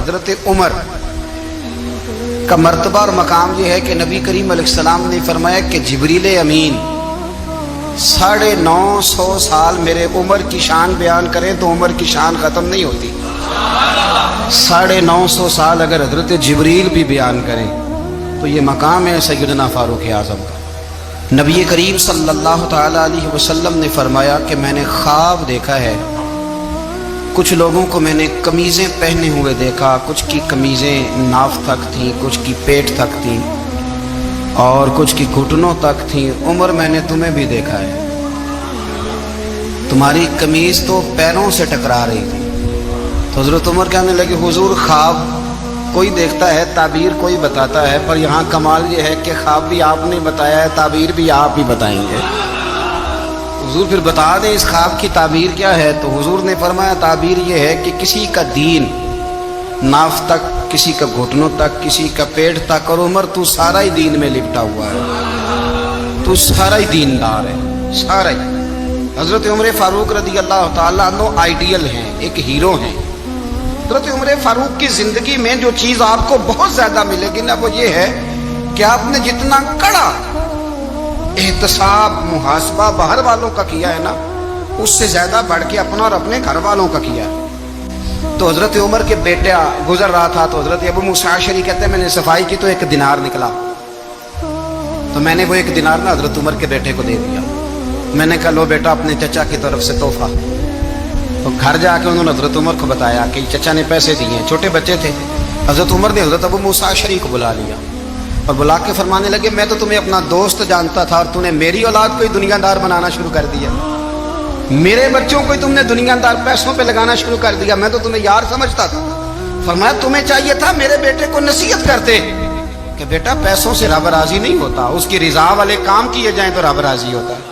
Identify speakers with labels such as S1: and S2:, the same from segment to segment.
S1: حضرت عمر کا مرتبہ اور مقام یہ ہے کہ نبی کریم علیہ السلام نے فرمایا کہ جبریل امین 950 سال میرے عمر کی شان بیان کریں تو عمر کی شان ختم نہیں ہوتی۔ 950 سال اگر حضرت جبریل بھی بیان کریں تو یہ مقام ہے سیدنا فاروق اعظم کا۔ نبی کریم صلی اللہ تعالی علیہ وسلم نے فرمایا کہ میں نے خواب دیکھا ہے، کچھ لوگوں کو میں نے قمیضیں پہنے ہوئے دیکھا، کچھ کی قمیضیں ناف تک تھیں، کچھ کی پیٹ تک تھیں اور کچھ کی گھٹنوں تک تھیں۔ عمر میں نے تمہیں بھی دیکھا ہے، تمہاری قمیض تو پیروں سے ٹکرا رہی تھی۔ تو حضرت عمر کہنے لگے حضور خواب کوئی دیکھتا ہے، تعبیر کوئی بتاتا ہے، پر یہاں کمال یہ ہے کہ خواب بھی آپ نے بتایا ہے، تعبیر بھی آپ ہی بتائیں گے۔ حضور پھر بتا دیں اس خواب کی تعبیر کیا ہے؟ تو حضور نے فرمایا تعبیر یہ ہے کہ کسی کا دین ناف تک، کسی کا گھٹنوں تک، کسی کا پیٹ تک، اور عمر تو سارا ہی دین میں لپٹا ہوا ہے، تو سارا ہی دیندار ہے، سارا ہی۔ حضرت عمر فاروق رضی اللہ تعالیٰ عنہ آئیڈیل ہیں، ایک ہیرو ہیں۔ حضرت عمر فاروق کی زندگی میں جو چیز آپ کو بہت زیادہ ملے گی نا وہ یہ ہے کہ آپ نے جتنا کڑا احتساب محاسبہ باہر والوں کا کیا ہے نا، اس سے زیادہ بڑھ کے اپنا اور اپنے گھر والوں کا کیا ہے۔ تو حضرت عمر کے بیٹا گزر رہا تھا تو حضرت ابو موسیٰ اشعری کہتے ہیں میں نے صفائی کی تو 1 دینار نکلا، تو میں نے وہ 1 دینار نا حضرت عمر کے بیٹے کو دے دیا۔ میں نے کہا لو بیٹا اپنے چچا کی طرف سے تحفہ۔ تو گھر جا کے انہوں نے حضرت عمر کو بتایا کہ چچا نے پیسے دیے ہیں، چھوٹے بچے تھے۔ حضرت عمر نے حضرت ابو موسیٰ اشعری کو بلا لیا اور بلا کے فرمانے لگے میں تو تمہیں اپنا دوست جانتا تھا اور تم نے میری اولاد کو ہی دنیا دار بنانا شروع کر دیا، میرے بچوں کو ہی تم نے دنیا دار پیسوں پہ لگانا شروع کر دیا، میں تو تمہیں یار سمجھتا تھا۔ فرمایا تمہیں چاہیے تھا میرے بیٹے کو نصیحت کرتے کہ بیٹا پیسوں سے رب راضی نہیں ہوتا، اس کی رضا والے کام کیے جائیں تو رب راضی ہوتا ہے۔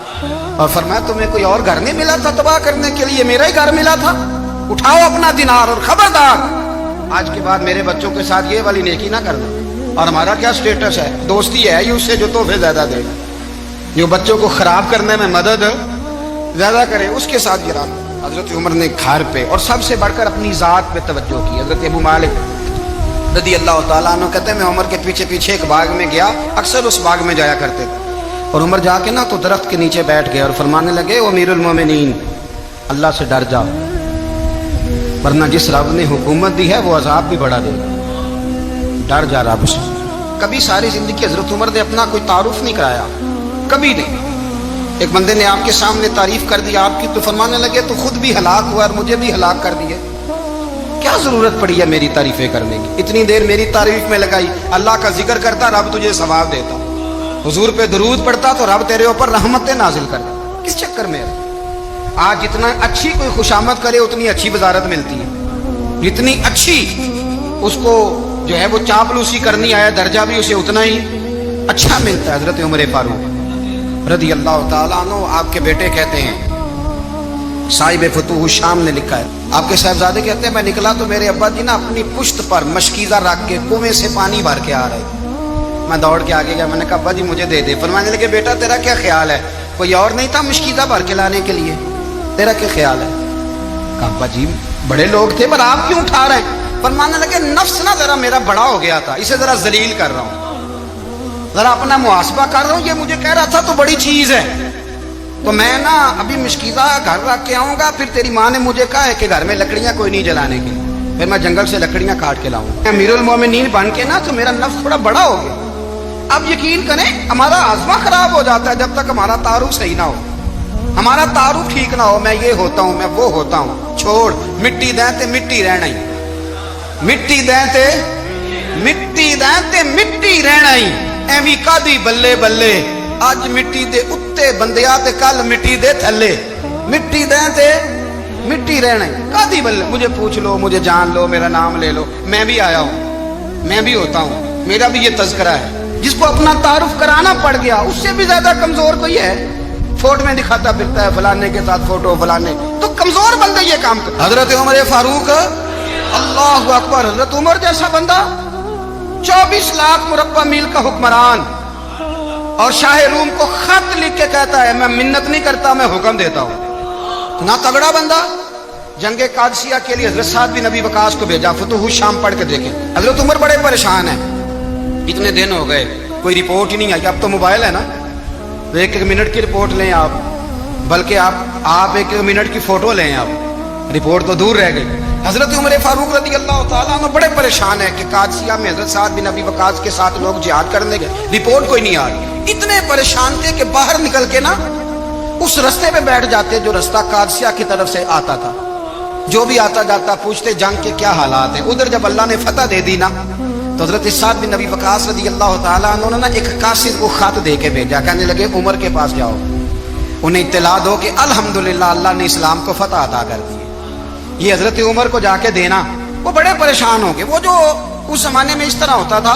S1: اور فرمایا تمہیں کوئی اور گھر نہیں ملا تھا تباہ کرنے کے لیے، میرا ہی گھر ملا تھا، اٹھاؤ اپنا دینار اور خبردار آج کے بعد میرے بچوں کے ساتھ یہ والی نیکی نہ کرنا۔ اور ہمارا کیا سٹیٹس ہے؟ دوستی ہے یہ اس سے جو تحفے زیادہ دے گا، جو بچوں کو خراب کرنے میں مدد زیادہ کرے اس کے ساتھ گرانا۔ حضرت عمر نے گھر پہ اور سب سے بڑھ کر اپنی ذات پہ توجہ کی۔ حضرت ابو مالک رضی اللہ تعالیٰ عنہ کہتے ہیں میں عمر کے پیچھے پیچھے ایک باغ میں گیا، اکثر اس باغ میں جایا کرتے تھے، اور عمر جا کے نا تو درخت کے نیچے بیٹھ گئے اور فرمانے لگے او امیر المومنین اللہ سے ڈر جا، ورنہ جس رب نے حکومت دی ہے وہ عذاب بھی بڑھا دے گا، ڈر جا رب سے۔ کبھی ساری زندگی حضرت عمر نے اپنا کوئی تعارف نہیں کرایا، کبھی نہیں۔ ایک بندے نے آپ کے سامنے تعریف کر دی آپ کی تو فرمانے لگے تو خود بھی ہلاک ہوا اور مجھے بھی ہلاک کر دیے، کیا ضرورت پڑی ہے میری تعریفیں کرنے کی؟ اتنی دیر میری تعریف میں لگائی، اللہ کا ذکر کرتا رب تجھے ثواب دیتا، حضور پہ درود پڑھتا تو رب تیرے اوپر رحمتیں نازل کرتا، کس چکر میں؟ آج جتنا اچھی کوئی خوشامد کرے اتنی اچھی وزارت ملتی ہے، جتنی اچھی اس کو جو ہے وہ چاپلوسی کرنی آیا درجہ بھی اسے اتنا ہی اچھا ملتا ہے۔ حضرت عمر فاروق رضی اللہ تعالیٰ عنہ آپ کے بیٹے کہتے ہیں، صاحب فتوح الشام نے لکھا ہے، آپ کے صاحبزادے کہتے ہیں میں نکلا تو میرے ابا جی نا اپنی پشت پر مشکیزہ رکھ کے کنویں سے پانی بھر کے آ رہے، میں دوڑ کے آگے گیا، میں نے کہا ابا جی مجھے دے دے۔ فرمانے لگے بیٹا تیرا کیا خیال ہے، کوئی اور نہیں تھا مشکیزہ بھر کے لانے کے لیے، تیرا کیا خیال ہے؟ کہا ابا جی بڑے لوگ تھے پر آپ کیوں اٹھا رہے ہیں؟ فرمانے لگے نفس نا ذرا میرا بڑا ہو گیا تھا، اسے ذرا ذلیل کر رہا ہوں، ذرا اپنا محاسبہ کر رہا ہوں، یہ مجھے کہہ رہا تھا تو بڑی چیز ہے، تو میں نا ابھی مشکیزہ گھر رکھ کے آؤں گا، پھر تیری ماں نے مجھے کہا ہے کہ گھر میں لکڑیاں کوئی نہیں جلانے کی، پھر میں جنگل سے لکڑیاں کاٹ کے لاؤں گا، امیر المومنین بن کے نا تو میرا نفس تھوڑا بڑا ہو گیا۔ اب یقین کریں ہمارا آزما خراب ہو جاتا ہے جب تک ہمارا تعارف صحیح نہ ہو، ہمارا تعارف ٹھیک نہ ہو، میں یہ ہوتا ہوں میں وہ ہوتا ہوں، چھوڑ مٹی دیں تے مٹی رہنا ہی، مٹی دیں تے مٹی رہنا ہی، ایویں کادی بلے بلے اج مٹی دے اتے بندیا تے کل مٹی دے تھلے، مٹی دیں تے مٹی رہنا ہی، کادی بلے، مجھے پوچھ لو مجھے جان لو میرا نام لے لو، میں بھی آیا ہوں، میں بھی ہوتا ہوں، میرا بھی یہ تذکرہ ہے۔ جس کو اپنا تعارف کرانا پڑ گیا اس سے بھی زیادہ کمزور کوئی ہے؟ فوٹو میں دکھاتا پھرتا ہے فلانے کے ساتھ فوٹو فلانے، تو کمزور بندہ یہ کام کرتا۔ حضرت عمر فاروق اللہ اکبر، حضرت عمر جیسا بندہ 24 لاکھ مربع میل کا حکمران اور شاہ روم کو خط لکھ کے کہتا ہے میں منت نہیں کرتا میں حکم دیتا ہوں، اتنا تگڑا بندہ जंग कादसिया के लिए हजरत साद बिन नबी वकास को भेजा, फतुह शाम पढ़ के देखें। हजरत उमर बड़े परेशान हैं, इतने दिन हो गए कोई रिपोर्ट ही नहीं आई। अब तो मोबाइल है ना, तो एक एक मिनट की रिपोर्ट लें आप, बल्कि आप एक एक मिनट की फोटो लें आप, रिपोर्ट तो दूर रह गई। हजरत उमर फारूक रदी अल्लाह तआला अन्हु बड़े परेशान है कि कादसिया में हजरत साद बिन नबी वकास के साथ लोग जिहाद करने गए, रिपोर्ट कोई नहीं आ रही। इतने परेशान थे कि बाहर निकल के ना उस रास्ते पे बैठ जाते जो रास्ता कादसिया की तरफ से आता था। जो भी आता जाता पूछते जंग के क्या हालात है। उधर जब अल्लाह ने फतह दे दी ना, तो हजरत साद बिन नबी वकास रदी अल्लाह तआला अन्हु ने ना एक कासिद को खत दे के भेजा, कहने लगे उमर के पास जाओ, उन्हें इत्तला दो कि अल्हम्दुलिल्लाह अल्लाह ने इस्लाम को फतह अता कर दी। ये हजरत उमर को जाके देना। वो बड़े परेशान हो गए। वो जो उस जमाने में इस तरह होता था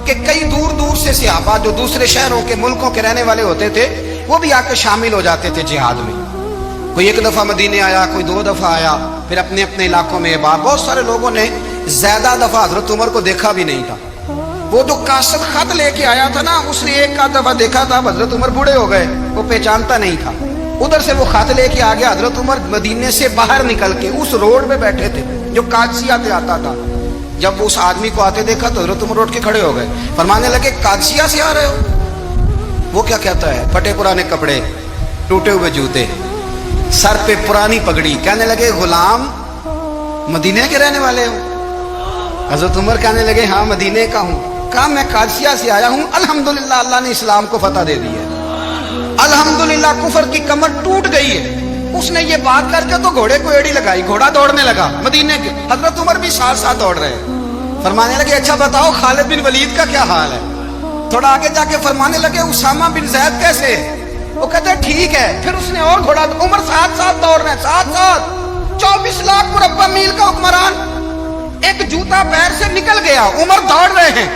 S1: कि कई दूर दूर से सहाबा जो दूसरे शहरों के मुल्कों के रहने वाले होते थे, वो भी आकर शामिल हो जाते थे जिहाद में। कोई एक दफा मदीने आया, कोई 2 दफा आया, फिर अपने अपने इलाकों में। बहुत सारे लोगों ने ज्यादा दफा हजरत उमर को देखा भी नहीं था। वो जो कासिद खत लेके आया था ना, उसने एक आध दफा देखा था, हजरत उमर बूढ़े हो गए, वो पहचानता नहीं था। उधर से वो खत लेके आ गया। हजरत उमर मदीने से बाहर निकल के उस रोड पे बैठे थे जो कादसिया से आता था। जब वो उस आदमी को आते देखा तो हजरत उमर उठ के खड़े हो गए, फरमाने लगे कादसिया से आ रहे हो? वो क्या कहता है? फटे पुराने कपड़े, टूटे हुए जूते, सर पे पुरानी पगड़ी। कहने लगे गुलाम मदीने के रहने वाले हो? हजरत उमर कहने लगे हाँ मदीने का हूँ। कहा मैं कादसिया से आया हूँ, अल्हम्दुलिल्लाह अल्लाह ने इस्लाम को फतह दे दी है, अल्हम्दुलिल्लाह कुफर की कमर टूट गई है। उसने ये बात करके तो घोड़े को एड़ी लगाई, घोड़ा दौड़ने लगा मदीने के। हजरत उमर भी साथ साथ दौड़ रहे हैं। फरमाने लगे अच्छा बताओ खालिद बिन वलीद का क्या हाल है? थोड़ा आगे जाके फरमाने लगे उसामा बिन जैद कैसे है? वो कहते ठीक है। फिर उसने और घोड़ा, उमर साथ साथ दौड़ रहे हैं, साथ साथ। 24 लाख मुरब्बा मील का हुक्मरान, एक जूता पैर से निकल गया, उमर दौड़ रहे हैं।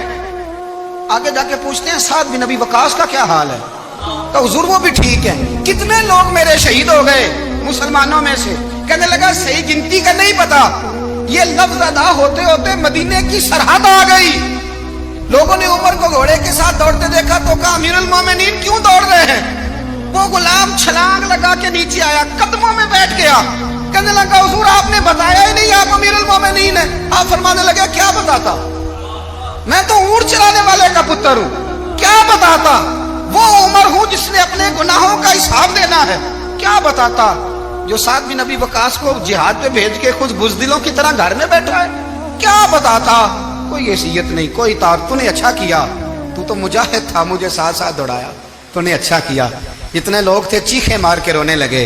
S1: आगे जाके पूछते हैं साद बिन नबी वकास का क्या हाल है? तो हुजूर वो भी ठीक है। कितने लोग मेरे शहीद हो गए मुसलमानों में से? कहने लगा सही गिनती का नहीं पता। ये लफ्ज अदा होते होते मदीने की सरहद आ गई। लोगों ने उमर को घोड़े के साथ दौड़ते देखा तो कहा अमीरुल मोमिनीन क्यों दौड़ रहे हैं? वो गुलाम छलांग लगा के नीचे आया, कदमों में बैठ गया। कहने लगा हुजूर आपने बताया ही नहीं आप अमीरुल मोमिनीन है। आप फरमाने लगे क्या बताता? मैं तो ऊंट चलाने वाले का पुत्र हूं, क्या बताता? वो उमर हूं जिसने अपने गुनाहों का हिसाब देना है, क्या बताता? जो साद बिन नबी वकास को जिहाद पे भेज के खुद बुज़दिलों की तरह घर में बैठा है, क्या बताता? कोई हैसियत नहीं, कोई तार। तूने अच्छा किया, तू तो मुजाहिद था, मुझे साथ साथ दौड़ाया, तूने अच्छा किया। इतने लोग थे चीखे मार के रोने लगे।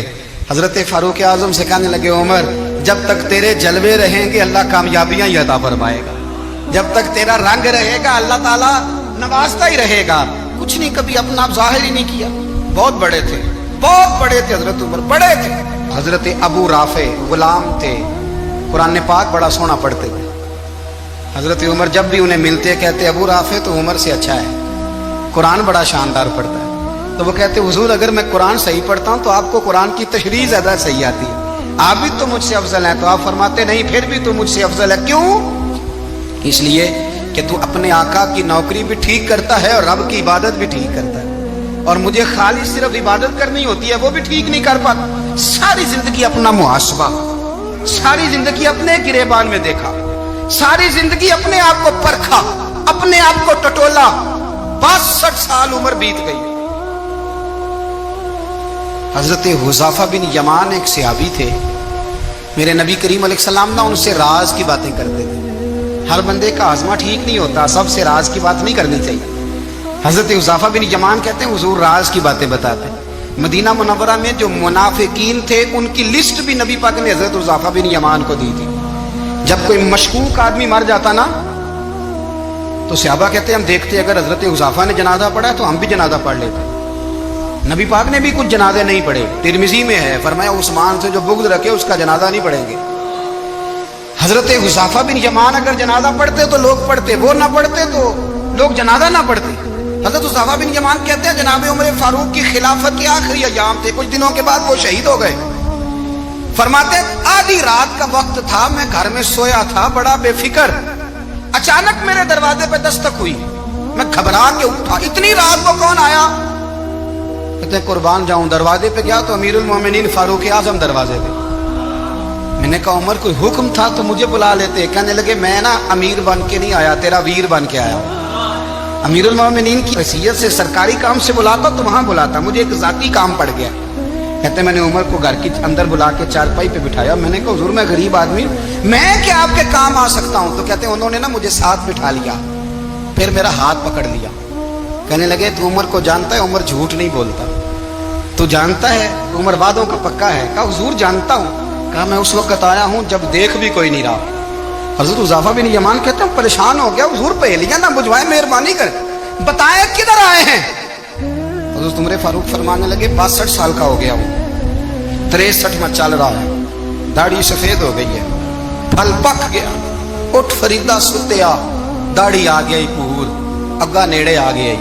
S1: हजरत फारूक आजम से कहने लगे उमर जब तक तेरे जलवे रहेंगे अल्लाह कामयाबियां ही अता फरमाएगा, जब तक तेरा रंग रहेगा अल्लाह ताला नवाजता ही रहेगा। कुछ नहीं, कभी अपना आप जाहिर ही नहीं किया। बहुत बड़े थे, बहुत बड़े थे हजरत उमर, बड़े थे। हजरत अबू राफे गुलाम थे, कुरान पाक बड़ा सोना पढ़ते थे। हजरत उमर जब भी उन्हें मिलते कहते अबू राफे तो उमर से अच्छा है, कुरान बड़ा शानदार पढ़ता है। तो वो कहते हुजूर अगर मैं कुरान सही पढ़ता हूँ तो आपको कुरान की तशरीह ज्यादा सही आती है, आप भी तो मुझसे अफजल हैं। तो आप फरमाते नहीं फिर भी तो मुझसे अफजल है। क्यों? इसलिए कि तू अपने आका की नौकरी भी ठीक करता है और रब की इबादत भी ठीक करता है, और मुझे खाली सिर्फ इबादत करनी होती है वो भी ठीक नहीं कर पाता। सारी जिंदगी अपना मुहासबा, सारी जिंदगी अपने गिरेबान में देखा, सारी जिंदगी अपने आप को परखा, अपने आप को टटोला। 62 साल उम्र बीत गई। हजरत हुज़ाफा बिन यमान एक सहाबी थे, मेरे नबी करीम अलैहिस्सलाम ना उनसे राज की बातें करते थे। हर बंदे का आजमा ठीक नहीं होता, सबसे राज की बात नहीं करनी चाहिए। हजरत हुज़ाफा बिन यमान कहते हैं हुजूर राज की बातें बताते। मदीना मुनव्वरा में जो मुनाफिकीन थे उनकी लिस्ट भी नबी पाक ने हजरत हुज़ाफा बिन यमान को दी थी। जब कोई मशकूक आदमी मर जाता ना तो सहाबा कहते हम देखते अगर हजरत हुज़ाफा ने जनाजा पढ़ा तो हम भी जनाजा पढ़ लेते। नबी पाक ने भी कुछ जनाजे नहीं पढ़े, तिरमिजी में है, फरमाया उस्मान से जो बुग़्ज़ रखे उसका जनाजा नहीं पढ़ेंगे। हजरत हुज़ाफा बिन यमान अगर जनाजा पढ़ते तो लोग पढ़ते, वो ना पढ़ते तो लोग जनाजा ना पढ़ते। हजरत हुज़ाफा बिन यमान कहते हैं जनाब उमर फारूक की खिलाफत के आखिरी अय्याम थे, कुछ दिनों के बाद वो शहीद हो गए। फरमाते आधी रात का वक्त था, मैं घर में सोया था बड़ा बेफिक्र, अचानक मेरे दरवाजे पे दस्तक हुई, मैं घबरा के उठा, इतनी रात को कौन आया? कहते कुर्बान जाऊं, दरवाजे पे गया तो अमीरुल मोमिनीन फारूक आजम दरवाजे पे। मैंने कहा उमर कोई हुक्म था तो मुझे बुला लेते। कहने लगे मैं ना अमीर बन के नहीं आया, तेरा वीर बन के आया। अमीरुल मोमिनीन की हैसियत से सरकारी काम से बुलाता तो वहां बुलाता, मुझे एक जाती काम पड़ गया। कहते मैंने उमर को घर के अंदर बुला के चारपाई पे बिठाया। मैंने कहा हुजूर मैं गरीब आदमी, मैं क्या आपके काम आ सकता हूं? तो कहते उन्होंने ना मुझे साथ बिठा लिया, फिर मेरा हाथ पकड़ लिया। कहने लगे तू उमर को जानता है? उमर झूठ नहीं बोलता। तू जानता है? उमर वादों का पक्का है। कहा हुजूर जानता हूं। कहा मैं उस वक्त आया हूं जब देख भी कोई नहीं रहा। हज़रत हुज़ैफा बिन यमान कहते हैं परेशान हो गया, हुजूर पहेलियां ना बुझवाए, मेहरबानी कर बताए किधर आए हैं। हज़रत उमर फारूक फरमाने लगे 62 साल का हो गया हूं, 63 में चल रहा है, दाढ़ी सफेद हो गई है, फल पक गया, उठ फरीदा सुत्या, दाढ़ी आ गई पूर, अग्गा नेड़े आ गई,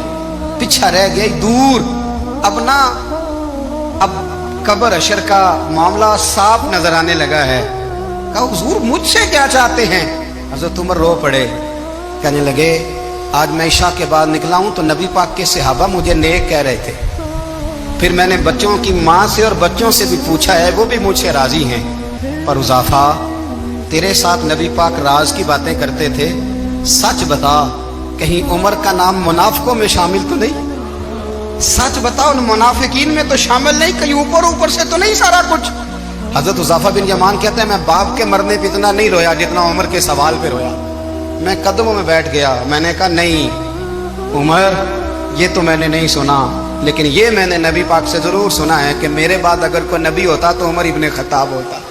S1: पिछा रह गई दूर। अब ना अब कब्र अशर का मामला साफ नजर आने लगा है। कहा हुजूर मुझसे क्या चाहते हैं? हज़रत उमर रो पड़े। कहने लगे आज मैं इशा के बाद निकला हूं तो नबी पाक के सहाबा मुझे नेक कह रहे थे, फिर मैंने बच्चों की माँ से और बच्चों से भी पूछा है, वो भी मुझसे राजी हैं। पर हुज़ैफा तेरे साथ नबी पाक राज की बातें करते थे, सच बता कहीं उमर का नाम मुनाफिकों में शामिल तो नहीं? सच बताओ उन मुनाफिकीन में तो शामिल नहीं, कहीं ऊपर ऊपर से तो नहीं सारा कुछ? हज़रत हुज़ैफा बिन यमान कहते हैं मैं बाप के मरने पे इतना नहीं रोया जितना उमर के सवाल पे रोया। मैं कदमों में बैठ गया, मैंने कहा नहीं उमर ये तो मैंने नहीं सुना, लेकिन ये मैंने नबी पाक से जरूर सुना है कि मेरे बाद अगर कोई नबी होता तो उमर इब्ने खत्ताब होता।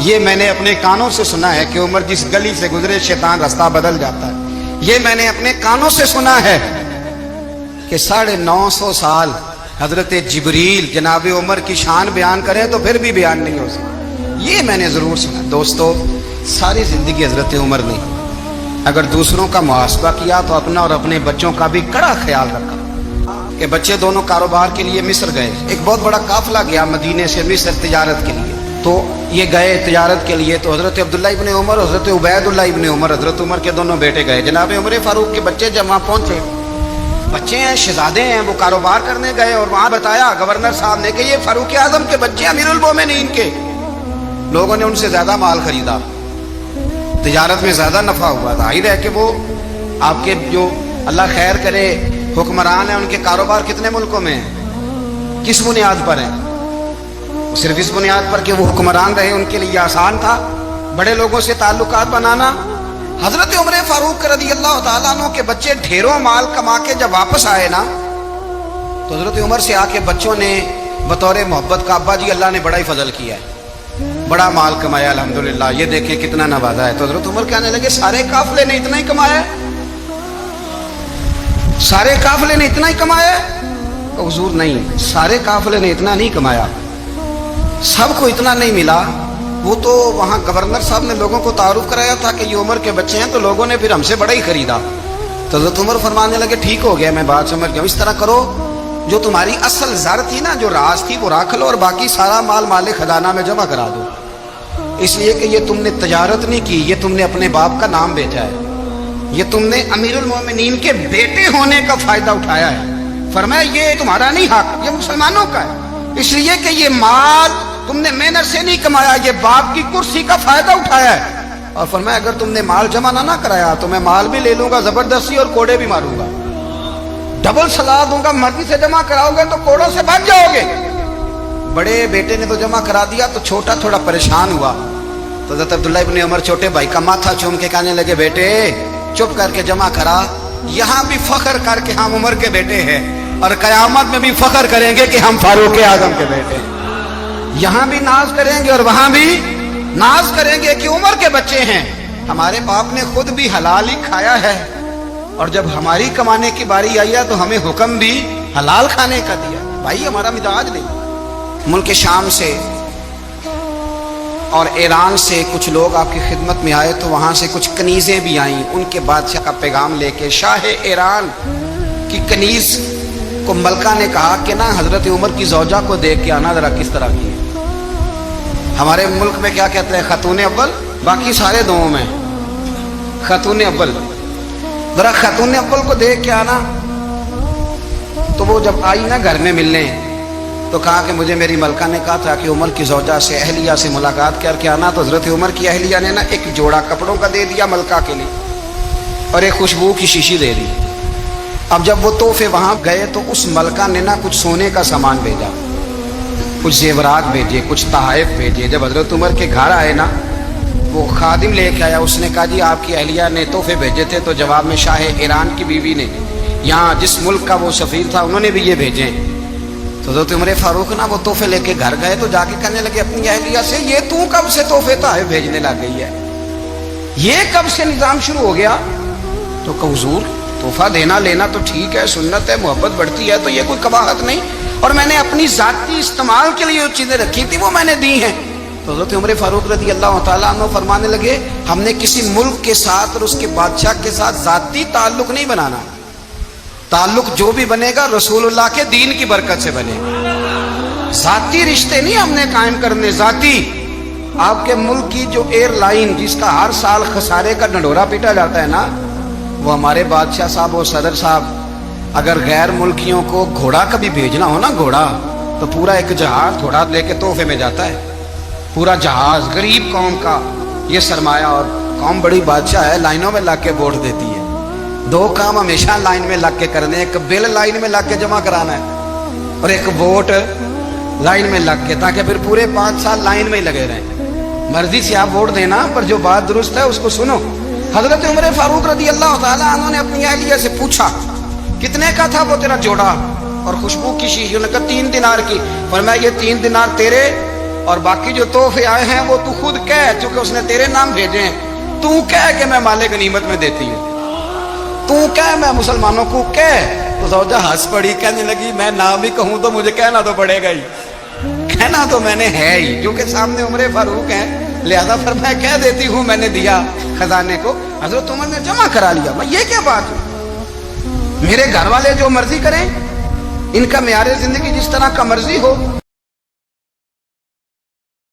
S1: ये मैंने अपने कानों से सुना है कि उमर जिस गली से गुजरे शैतान रास्ता बदल जाता है। ये मैंने अपने कानों से सुना है कि 950 साल हजरत जिब्रील जनाब उमर की शान बयान करें तो फिर भी बयान नहीं हो सकता। ये मैंने जरूर सुना। दोस्तों सारी जिंदगी हजरत उमर ने अगर दूसरों का मुहासबा किया तो अपना और अपने बच्चों का भी कड़ा ख्याल रखा कि बच्चे दोनों कारोबार के लिए मिस्र गए। एक बहुत बड़ा काफिला गया मदीने से मिस्र तिजारत के लिए, तो ये गए तिजारत के लिए। तो हजरत अब्दुल्ला इब्ने उमर और हजरत उबैदुल्लाह इब्ने उमर, हजरत उमर के दोनों बेटे गए। जनाब उमर फारूक के बच्चे जब वहाँ पहुंचे, बच्चे हैं शहजादे हैं, वो कारोबार करने गए और वहां बताया गवर्नर साहब ने कि ये फारूक आजम के बच्चे अमीरुल मोमिनीन के। लोगों ने उनसे ज्यादा माल खरीदा, तिजारत में ज्यादा नफा हुआ। जाहिर है कि वो आपके जो अल्लाह खैर करे हुक्मरान है, उनके कारोबार कितने मुल्कों में है, किस बुनियाद पर है? सिर्फ इस बुनियाद पर कि वो हुक्मरान रहे, उनके लिए आसान था बड़े लोगों से ताल्लुकात बनाना। हजरत उमर फारूक रज़ियल्लाहु ताला अन्हु के बच्चे ढेरों माल कमा के जब वापस आए ना, तो हजरत उमर से आके बच्चों ने बतौर मोहब्बत का अब्बा जी अल्लाह ने बड़ा ही फजल किया है, बड़ा माल कमाया अल्हम्दुलिल्लाह, ये देखें कितना नवाजा है। तो हजरत उमर कहने लगे सारे काफिले ने इतना ही कमाया? सारे काफिले ने इतना ही कमाया? तो हुजूर नहीं, सारे काफिले ने इतना नहीं कमाया, सबको इतना नहीं मिला। वो तो वहाँ गवर्नर साहब ने लोगों को तारुफ कराया था कि ये उमर के बच्चे हैं, तो लोगों ने फिर हमसे बड़ा ही खरीदा। तो हज़रत उमर फरमाने लगे ठीक हो गया, मैं बात समझ गया, इस तरह करो जो तुम्हारी असल जर थी ना, जो राज थी, वो रख लो और बाकी सारा माल माले खजाना में जमा करा दो, इसलिए कि ये तुमने तजारत नहीं की, ये तुमने अपने बाप का नाम बेचा है, ये तुमने अमीरुल मोमिनीन के बेटे होने का फायदा उठाया है। फरमाया ये तुम्हारा नहीं हक, ये मुसलमानों का है, इसलिए कि ये माल तुमने मेहनत से नहीं कमाया, ये बाप की कुर्सी का फायदा उठाया है। और फरमाया अगर तुमने माल जमा ना कराया तो मैं माल भी ले लूंगा जबरदस्ती और कोड़े भी मारूंगा, डबल सलाह दूंगा, मर्जी से जमा कराओगे तो कोड़ों से बच जाओगे। बड़े बेटे ने तो जमा करा दिया, तो छोटा थोड़ा परेशान हुआ। तो हज़रत अब्दुल्लाह इब्ने उमर छोटे भाई का माथा चूम के कहने लगे बेटे चुप करके जमा करा, यहाँ भी फख्र करके हम उमर के बेटे हैं और कयामत में भी फख्र करेंगे कि हम फारूक आजम के बेटे हैं। यहाँ भी नाज करेंगे और वहां भी नाज करेंगे कि उमर के बच्चे हैं। हमारे बाप ने खुद भी हलाल ही खाया है और जब हमारी कमाने की बारी आई है तो हमें हुक्म भी हलाल खाने का दिया। भाई हमारा मिजाज नहीं। मुल्क शाम से और ईरान से कुछ लोग आपकी खिदमत में आए, तो वहां से कुछ कनीजें भी आई, उनके बादशाह का पैगाम लेके। शाह ईरान की कनीज को मलका ने कहा कि ना हजरत उमर की जौजा को देख के आना जरा किस तरह की है। हमारे मुल्क में क्या कहते हैं खतून अव्वल, बाकी सारे दो में खतून अव्वल, जरा खतून अव्वल को देख के आना। तो वो जब आई ना घर में मिलने, تو کہا کہ مجھے میری ملکہ نے کہا تھا کہ عمر کی زوجہ سے اہلیہ سے ملاقات کر کے آنا. تو حضرت عمر کی اہلیہ نے نا ایک جوڑا کپڑوں کا دے دیا ملکہ کے لیے اور ایک خوشبو کی شیشی دے دی. اب جب وہ تحفے وہاں گئے تو اس ملکہ نے نا کچھ سونے کا سامان بھیجا, کچھ زیورات بھیجے, کچھ تحائف بھیجے. جب حضرت عمر کے گھر آئے نا, وہ خادم لے کے آیا, اس نے کہا جی آپ کی اہلیہ نے تحفے بھیجے تھے. تو جواب میں شاہ ایران کی بیوی نے, یہاں جس ملک کا وہ سفیر تھا, انہوں نے بھی یہ بھیجے. تو حضرت عمر فاروق نا وہ تحفے لے کے گھر گئے تو جا کے کہنے لگے اپنی اہلیہ سے, یہ تو کب سے تحفے تحائف بھیجنے لگ گئی ہے, یہ کب سے نظام شروع ہو گیا؟ تو کہ حضور تحفہ دینا لینا تو ٹھیک ہے, سنت ہے, محبت بڑھتی ہے, تو یہ کوئی قباحت نہیں, اور میں نے اپنی ذاتی استعمال کے لیے جو چیزیں رکھی تھی وہ میں نے دی ہیں. تو حضرت عمر فاروق رضی اللہ تعالیٰ عنہ فرمانے لگے ہم نے کسی ملک کے ساتھ اور اس کے بادشاہ کے ساتھ ذاتی تعلق نہیں بنانا, تعلق جو بھی بنے گا رسول اللہ کے دین کی برکت سے بنے گا. ذاتی رشتے نہیں ہم نے قائم کرنے. ذاتی آپ کے ملک کی جو ایئر لائن جس کا ہر سال خسارے کا ڈنڈورا پیٹا جاتا ہے نا, وہ ہمارے بادشاہ صاحب اور صدر صاحب اگر غیر ملکیوں کو گھوڑا کبھی بھیجنا ہو نا, گھوڑا, تو پورا ایک جہاز گھوڑا لے کے تحفے میں جاتا ہے, پورا جہاز. غریب قوم کا یہ سرمایہ, اور قوم بڑی بادشاہ ہے, لائنوں میں لگ کے ووٹ دیتی ہے. دو کام ہمیشہ لائن میں لگ کے کرنے, ایک بل لائن میں لگ کے جمع کرانا ہے اور ایک ووٹ لائن میں لگ کے, تاکہ پھر پورے 5 سال لائن میں ہی لگے رہیں. مرضی سے آپ ووٹ دینا, پر جو بات درست ہے اس کو سنو. حضرت عمر فاروق رضی اللہ تعالیٰ عنہ نے اپنی اہلیہ سے پوچھا کتنے کا تھا وہ تیرا جوڑا اور خوشبو کی شیشی؟ انہوں نے کہا 3 دینار کی. فرمایا یہ 3 دینار تیرے, اور باقی جو تحفے آئے ہیں وہ تو خود کہہ, چونکہ اس نے تیرے نام بھیجے ہیں, تو کہہ کہ میں مال غنیمت میں دیتی ہوں, تو کہہ میں مسلمانوں کو کہہ. تو زوجہ ہنس پڑی, کہنے لگی میں نہ بھی کہوں تو مجھے کہنا تو پڑے گا ہی, کہنا تو میں نے ہے ہی, کیونکہ سامنے عمر فاروق ہیں, لہذا فرمایا کہہ دیتی ہوں میں نے دیا خزانے کو. حضرت عمر نے جمع کرا لیا. میں یہ کیا بات ہے, میرے گھر والے جو مرضی کریں, ان کا معیار زندگی جس طرح کا مرضی ہو,